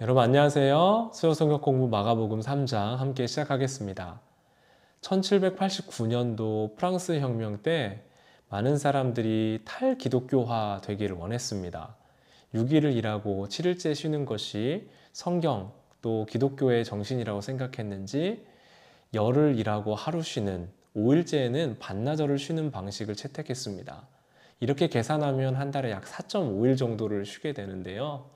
여러분 안녕하세요. 수요성경 공부 마가복음 3장 함께 시작하겠습니다. 1789년도 프랑스 혁명 때 많은 사람들이 탈기독교화 되기를 원했습니다. 6일을 일하고 7일째 쉬는 것이 성경 또 기독교의 정신이라고 생각했는지 열을 일하고 하루 쉬는 5일째에는 반나절을 쉬는 방식을 채택했습니다. 이렇게 계산하면 한 달에 약 4.5일 정도를 쉬게 되는데요.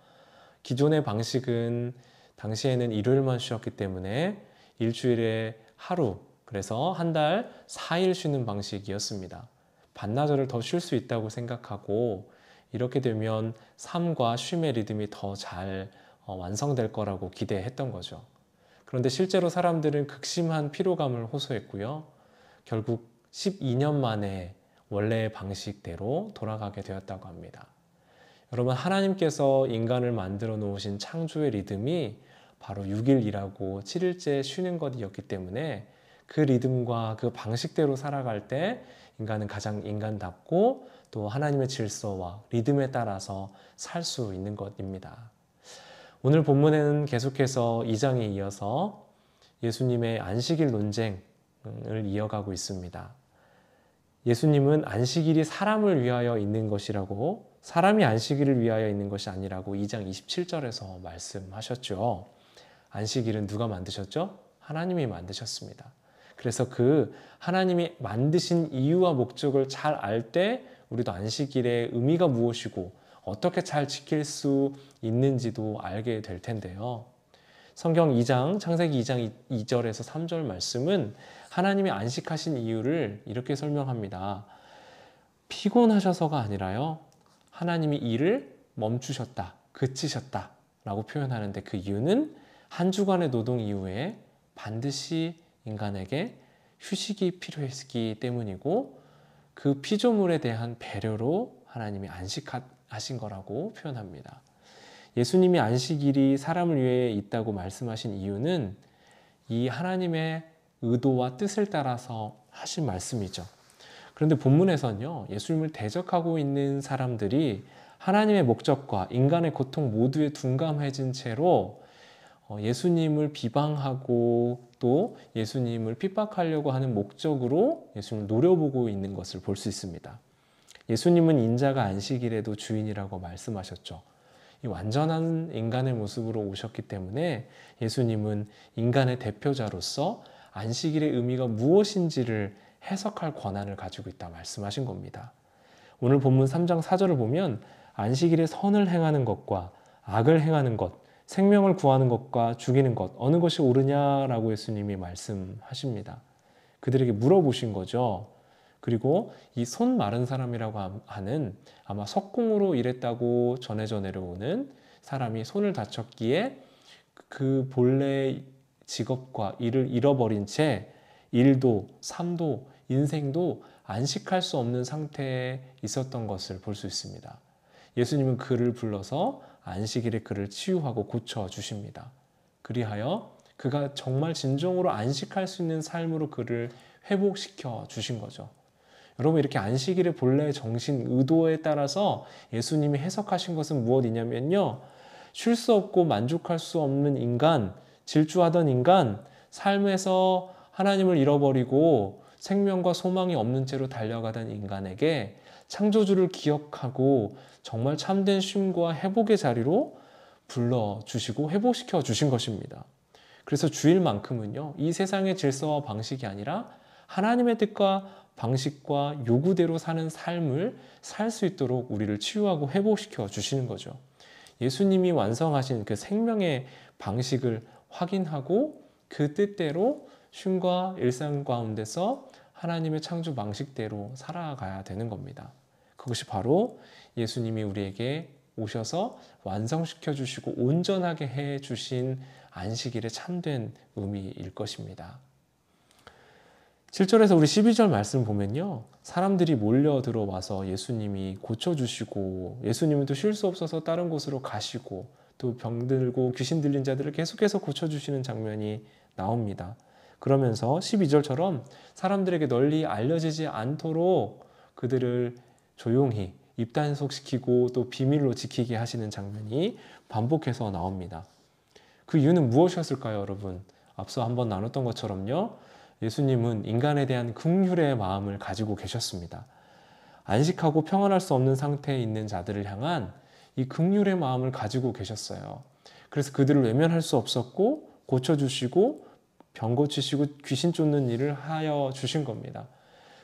기존의 방식은 당시에는 일요일만 쉬었기 때문에 일주일에 하루, 그래서 한 달 4일 쉬는 방식이었습니다. 반나절을 더 쉴 수 있다고 생각하고 이렇게 되면 삶과 쉼의 리듬이 더 잘 완성될 거라고 기대했던 거죠. 그런데 실제로 사람들은 극심한 피로감을 호소했고요. 결국 12년 만에 원래의 방식대로 돌아가게 되었다고 합니다. 여러분, 하나님께서 인간을 만들어 놓으신 창조의 리듬이 바로 6일 일하고 7일째 쉬는 것이었기 때문에 그 리듬과 그 방식대로 살아갈 때 인간은 가장 인간답고 또 하나님의 질서와 리듬에 따라서 살 수 있는 것입니다. 오늘 본문에는 계속해서 2장에 이어서 예수님의 안식일 논쟁을 이어가고 있습니다. 예수님은 안식일이 사람을 위하여 있는 것이라고, 사람이 안식일을 위하여 있는 것이 아니라고 2장 27절에서 말씀하셨죠. 안식일은 누가 만드셨죠? 하나님이 만드셨습니다. 그래서 그 하나님이 만드신 이유와 목적을 잘 알 때 우리도 안식일의 의미가 무엇이고 어떻게 잘 지킬 수 있는지도 알게 될 텐데요. 성경 2장, 창세기 2장 2절에서 3절 말씀은 하나님이 안식하신 이유를 이렇게 설명합니다. 피곤하셔서가 아니라요, 하나님이 일을 멈추셨다, 그치셨다 라고 표현하는데 그 이유는 한 주간의 노동 이후에 반드시 인간에게 휴식이 필요했기 때문이고 그 피조물에 대한 배려로 하나님이 안식하신 거라고 표현합니다. 예수님이 안식일이 사람을 위해 있다고 말씀하신 이유는 이 하나님의 의도와 뜻을 따라서 하신 말씀이죠. 그런데 본문에서는요, 예수님을 대적하고 있는 사람들이 하나님의 목적과 인간의 고통 모두에 둔감해진 채로 예수님을 비방하고 또 예수님을 핍박하려고 하는 목적으로 예수님을 노려보고 있는 것을 볼 수 있습니다. 예수님은 인자가 안식일에도 주인이라고 말씀하셨죠. 이 완전한 인간의 모습으로 오셨기 때문에 예수님은 인간의 대표자로서 안식일의 의미가 무엇인지를 해석할 권한을 가지고 있다 말씀하신 겁니다. 오늘 본문 3장 4절을 보면 안식일에 선을 행하는 것과 악을 행하는 것, 생명을 구하는 것과 죽이는 것, 어느 것이 옳으냐라고 예수님이 말씀하십니다. 그들에게 물어보신 거죠. 그리고 이 손 마른 사람이라고 하는 아마 석궁으로 일했다고 전해져 내려오는 사람이 손을 다쳤기에 그 본래 직업과 일을 잃어버린 채 일도 삶도 인생도 안식할 수 없는 상태에 있었던 것을 볼 수 있습니다. 예수님은 그를 불러서 안식일에 그를 치유하고 고쳐주십니다. 그리하여 그가 정말 진정으로 안식할 수 있는 삶으로 그를 회복시켜 주신 거죠. 여러분, 이렇게 안식일의 본래의 정신, 의도에 따라서 예수님이 해석하신 것은 무엇이냐면요, 쉴 수 없고 만족할 수 없는 인간, 질주하던 인간, 삶에서 하나님을 잃어버리고 생명과 소망이 없는 채로 달려가던 인간에게 창조주를 기억하고 정말 참된 쉼과 회복의 자리로 불러주시고 회복시켜 주신 것입니다. 그래서 주일만큼은요, 이 세상의 질서와 방식이 아니라 하나님의 뜻과 방식과 요구대로 사는 삶을 살 수 있도록 우리를 치유하고 회복시켜 주시는 거죠. 예수님이 완성하신 그 생명의 방식을 확인하고 그 뜻대로 쉼과 일상 가운데서 하나님의 창조 방식대로 살아가야 되는 겁니다. 그것이 바로 예수님이 우리에게 오셔서 완성시켜 주시고 온전하게 해 주신 안식일의 참된 의미일 것입니다. 7절에서 우리 12절 말씀 보면요, 사람들이 몰려 들어와서 예수님이 고쳐주시고 예수님은 또 쉴 수 없어서 다른 곳으로 가시고 또 병들고 귀신 들린 자들을 계속해서 고쳐주시는 장면이 나옵니다. 그러면서 12절처럼 사람들에게 널리 알려지지 않도록 그들을 조용히 입단속시키고 또 비밀로 지키게 하시는 장면이 반복해서 나옵니다. 그 이유는 무엇이었을까요, 여러분? 앞서 한번 나눴던 것처럼요. 예수님은 인간에 대한 긍휼의 마음을 가지고 계셨습니다. 안식하고 평안할 수 없는 상태에 있는 자들을 향한 이 긍휼의 마음을 가지고 계셨어요. 그래서 그들을 외면할 수 없었고 고쳐주시고 병 고치시고 귀신 쫓는 일을 하여 주신 겁니다.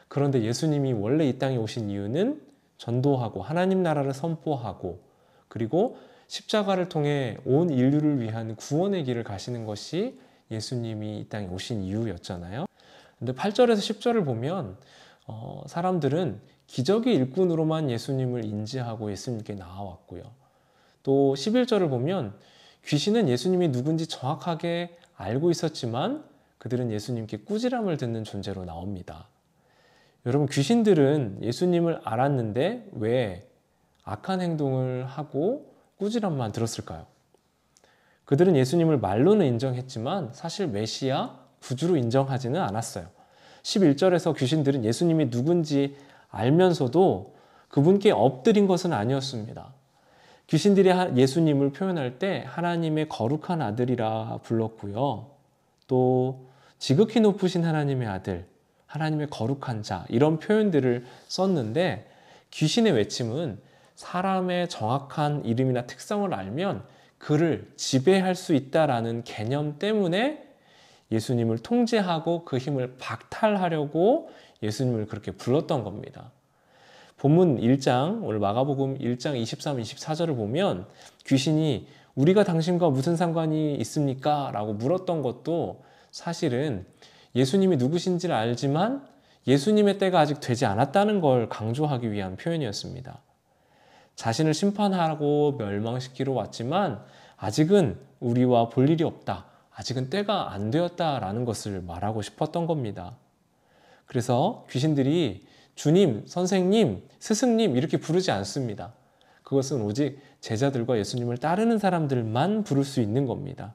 그런데 예수님이 원래 이 땅에 오신 이유는 전도하고 하나님 나라를 선포하고 그리고 십자가를 통해 온 인류를 위한 구원의 길을 가시는 것이 예수님이 이 땅에 오신 이유였잖아요. 근데 8절에서 10절을 보면 사람들은 기적의 일꾼으로만 예수님을 인지하고 예수님께 나아왔고요. 또 11절을 보면 귀신은 예수님이 누군지 정확하게 알고 있었지만 그들은 예수님께 꾸지람을 듣는 존재로 나옵니다. 여러분, 귀신들은 예수님을 알았는데 왜 악한 행동을 하고 꾸지람만 들었을까요? 그들은 예수님을 말로는 인정했지만 사실 메시아, 구주로 인정하지는 않았어요. 11절에서 귀신들은 예수님이 누군지 알면서도 그분께 엎드린 것은 아니었습니다. 귀신들이 예수님을 표현할 때 하나님의 거룩한 아들이라 불렀고요. 또 지극히 높으신 하나님의 아들, 하나님의 거룩한 자, 이런 표현들을 썼는데 귀신의 외침은 사람의 정확한 이름이나 특성을 알면 그를 지배할 수 있다라는 개념 때문에 예수님을 통제하고 그 힘을 박탈하려고 예수님을 그렇게 불렀던 겁니다. 본문 1장, 오늘 마가복음 1장 23, 24절을 보면 귀신이 우리가 당신과 무슨 상관이 있습니까? 라고 물었던 것도 사실은 예수님이 누구신지를 알지만 예수님의 때가 아직 되지 않았다는 걸 강조하기 위한 표현이었습니다. 자신을 심판하고 멸망시키러 왔지만 아직은 우리와 볼 일이 없다. 아직은 때가 안 되었다라는 것을 말하고 싶었던 겁니다. 그래서 귀신들이 주님, 선생님, 스승님 이렇게 부르지 않습니다. 그것은 오직 제자들과 예수님을 따르는 사람들만 부를 수 있는 겁니다.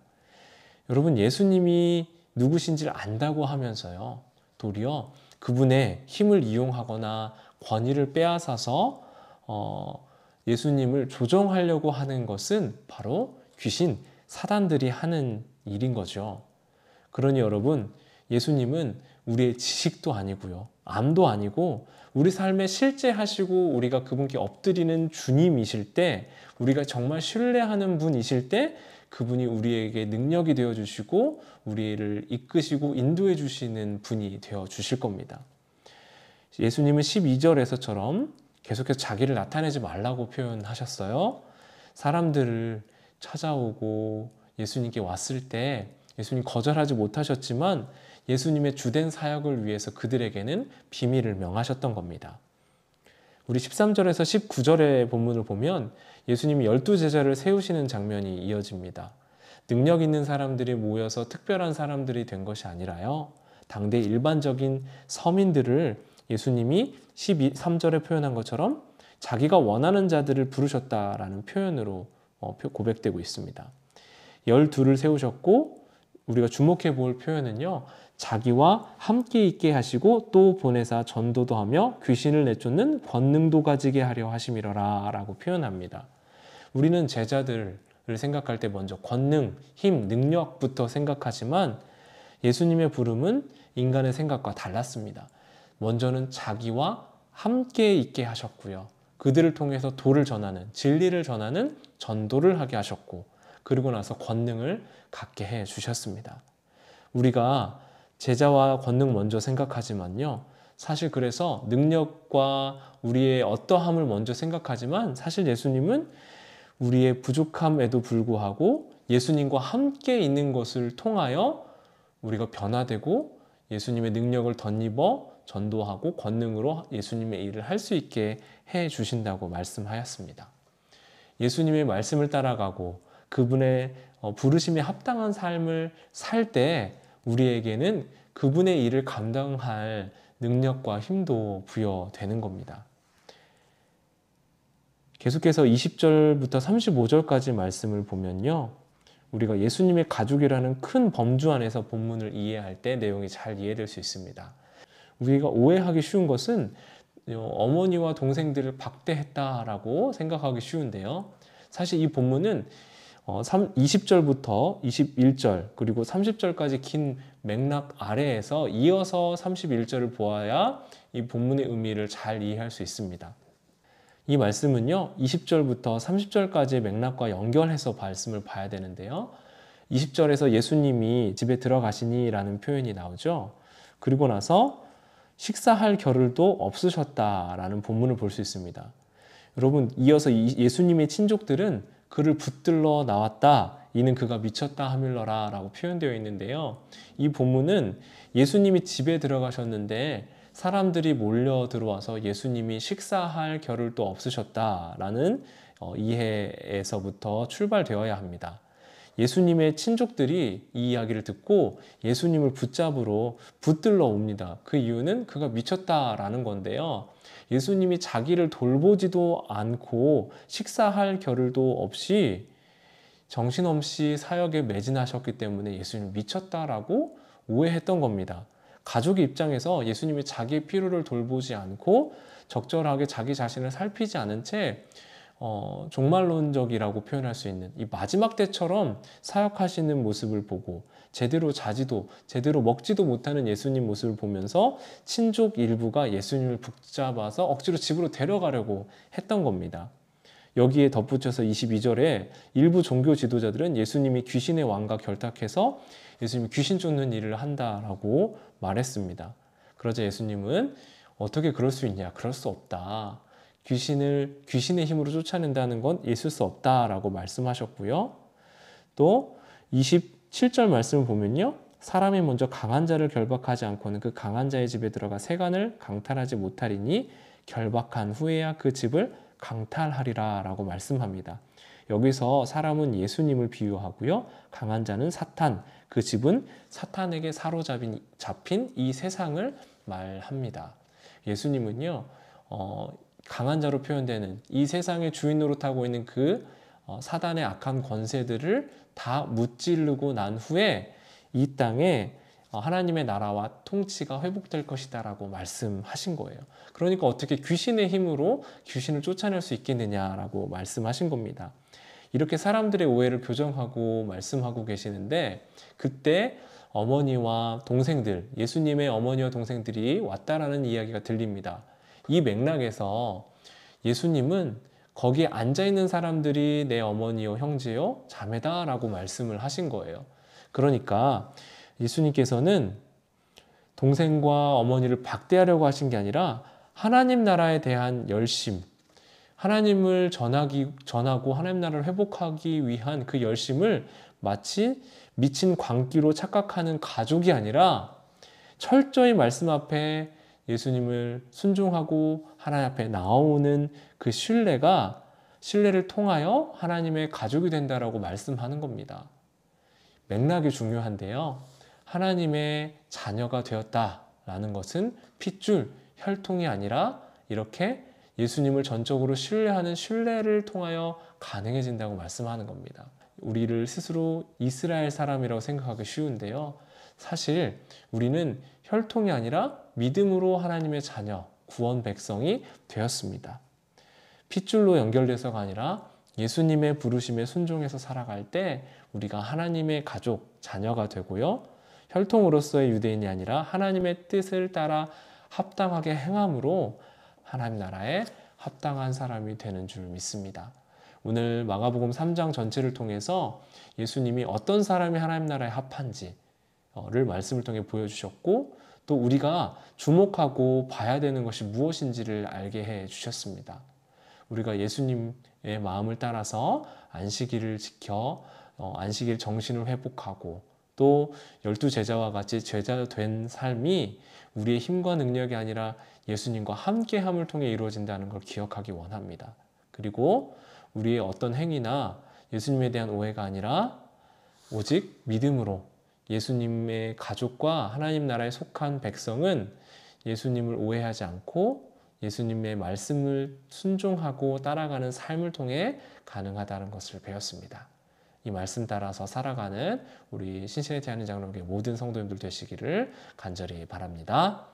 여러분, 예수님이 누구신지를 안다고 하면서요, 도리어 그분의 힘을 이용하거나 권위를 빼앗아서 예수님을 조정하려고 하는 것은 바로 귀신, 사단들이 하는 일인 거죠. 그러니 여러분, 예수님은 우리의 지식도 아니고요, 암도 아니고 우리 삶에 실제 하시고 우리가 그분께 엎드리는 주님이실 때, 우리가 정말 신뢰하는 분이실 때 그분이 우리에게 능력이 되어주시고 우리를 이끄시고 인도해 주시는 분이 되어주실 겁니다. 예수님은 12절에서처럼 계속해서 자기를 나타내지 말라고 표현하셨어요. 사람들을 찾아오고 예수님께 왔을 때 예수님 거절하지 못하셨지만 예수님의 주된 사역을 위해서 그들에게는 비밀을 명하셨던 겁니다. 우리 13절에서 19절의 본문을 보면 예수님이 12제자를 세우시는 장면이 이어집니다. 능력 있는 사람들이 모여서 특별한 사람들이 된 것이 아니라요, 당대 일반적인 서민들을 예수님이 13절에 표현한 것처럼 자기가 원하는 자들을 부르셨다라는 표현으로 고백되고 있습니다. 12를 세우셨고 우리가 주목해 볼 표현은요, 자기와 함께 있게 하시고 또 보내사 전도도 하며 귀신을 내쫓는 권능도 가지게 하려 하심이러라 라고 표현합니다. 우리는 제자들을 생각할 때 먼저 권능, 힘, 능력부터 생각하지만 예수님의 부름은 인간의 생각과 달랐습니다. 먼저는 자기와 함께 있게 하셨고요, 그들을 통해서 도를 전하는, 진리를 전하는 전도를 하게 하셨고, 그리고 나서 권능을 갖게 해 주셨습니다. 우리가 제자와 권능 먼저 생각하지만요, 사실 그래서 능력과 우리의 어떠함을 먼저 생각하지만 사실 예수님은 우리의 부족함에도 불구하고 예수님과 함께 있는 것을 통하여 우리가 변화되고 예수님의 능력을 덧입어 전도하고 권능으로 예수님의 일을 할 수 있게 해 주신다고 말씀하였습니다. 예수님의 말씀을 따라가고 그분의 부르심에 합당한 삶을 살 때 우리에게는 그분의 일을 감당할 능력과 힘도 부여되는 겁니다. 계속해서 20절부터 35절까지 말씀을 보면요, 우리가 예수님의 가족이라는 큰 범주 안에서 본문을 이해할 때 내용이 잘 이해될 수 있습니다. 우리가 오해하기 쉬운 것은 어머니와 동생들을 박대했다라고 생각하기 쉬운데요, 사실 이 본문은 20절부터 21절 그리고 30절까지 긴 맥락 아래에서 이어서 31절을 보아야 이 본문의 의미를 잘 이해할 수 있습니다. 이 말씀은요, 20절부터 30절까지의 맥락과 연결해서 말씀을 봐야 되는데요. 20절에서 예수님이 집에 들어가시니 라는 표현이 나오죠. 그리고 나서 식사할 겨를도 없으셨다라는 본문을 볼 수 있습니다. 여러분, 이어서 예수님의 친족들은 그를 붙들러 나왔다. 이는 그가 미쳤다 하밀러라 라고 표현되어 있는데요. 이 본문은 예수님이 집에 들어가셨는데 사람들이 몰려 들어와서 예수님이 식사할 겨를도 없으셨다라는 이해에서부터 출발되어야 합니다. 예수님의 친족들이 이 이야기를 듣고 예수님을 붙들러 옵니다. 그 이유는 그가 미쳤다라는 건데요. 예수님이 자기를 돌보지도 않고 식사할 겨를도 없이 정신없이 사역에 매진하셨기 때문에 예수님이 미쳤다라고 오해했던 겁니다. 가족의 입장에서 예수님이 자기의 필요를 돌보지 않고 적절하게 자기 자신을 살피지 않은 채 종말론적이라고 표현할 수 있는 이 마지막 때처럼 사역하시는 모습을 보고 제대로 자지도 제대로 먹지도 못하는 예수님 모습을 보면서 친족 일부가 예수님을 붙잡아서 억지로 집으로 데려가려고 했던 겁니다. 여기에 덧붙여서 22절에 일부 종교 지도자들은 예수님이 귀신의 왕과 결탁해서 예수님이 귀신 쫓는 일을 한다라고 말했습니다. 그러자 예수님은 어떻게 그럴 수 있냐? 그럴 수 없다. 귀신의 힘으로 쫓아낸다는 건 있을 수 없다라고 말씀하셨고요. 또 27절 말씀을 보면요. 사람이 먼저 강한 자를 결박하지 않고는 그 강한 자의 집에 들어가 세간을 강탈하지 못하리니 결박한 후에야 그 집을 강탈하리라 라고 말씀합니다. 여기서 사람은 예수님을 비유하고요. 강한 자는 사탄, 그 집은 사탄에게 사로잡힌 이 세상을 말합니다. 예수님은요. 강한 자로 표현되는 이 세상의 주인 노릇하고 있는 그 사단의 악한 권세들을 다 무찌르고 난 후에 이 땅에 하나님의 나라와 통치가 회복될 것이다 라고 말씀하신 거예요. 그러니까 어떻게 귀신의 힘으로 귀신을 쫓아낼 수 있겠느냐라고 말씀하신 겁니다. 이렇게 사람들의 오해를 교정하고 말씀하고 계시는데 그때 어머니와 동생들, 예수님의 어머니와 동생들이 왔다라는 이야기가 들립니다. 이 맥락에서 예수님은 거기에 앉아있는 사람들이 내 어머니요 형제요 자매다라고 말씀을 하신 거예요. 그러니까 예수님께서는 동생과 어머니를 박대하려고 하신 게 아니라 하나님 나라에 대한 열심, 하나님을 전하고 하나님 나라를 회복하기 위한 그 열심을 마치 미친 광기로 착각하는 가족이 아니라 철저히 말씀 앞에 예수님을 순종하고 하나님 앞에 나오는 그 신뢰를 통하여 하나님의 가족이 된다라고 말씀하는 겁니다. 맥락이 중요한데요. 하나님의 자녀가 되었다라는 것은 핏줄, 혈통이 아니라 이렇게 예수님을 전적으로 신뢰하는 신뢰를 통하여 가능해진다고 말씀하는 겁니다. 우리를 스스로 이스라엘 사람이라고 생각하기 쉬운데요. 사실 우리는 혈통이 아니라 믿음으로 하나님의 자녀, 구원 백성이 되었습니다. 핏줄로 연결돼서가 아니라 예수님의 부르심에 순종해서 살아갈 때 우리가 하나님의 가족, 자녀가 되고요. 혈통으로서의 유대인이 아니라 하나님의 뜻을 따라 합당하게 행함으로 하나님 나라에 합당한 사람이 되는 줄 믿습니다. 오늘 마가복음 3장 전체를 통해서 예수님이 어떤 사람이 하나님 나라에 합한지를 말씀을 통해 보여주셨고 또 우리가 주목하고 봐야 되는 것이 무엇인지를 알게 해 주셨습니다. 우리가 예수님의 마음을 따라서 안식일을 지켜 안식일 정신을 회복하고 또 12제자와 같이 제자 된 삶이 우리의 힘과 능력이 아니라 예수님과 함께함을 통해 이루어진다는 걸 기억하기 원합니다. 그리고 우리의 어떤 행위나 예수님에 대한 오해가 아니라 오직 믿음으로 예수님의 가족과 하나님 나라에 속한 백성은 예수님을 오해하지 않고 예수님의 말씀을 순종하고 따라가는 삶을 통해 가능하다는 것을 배웠습니다. 이 말씀 따라서 살아가는 우리 신신의 대하는 장로교회 모든 성도님들 되시기를 간절히 바랍니다.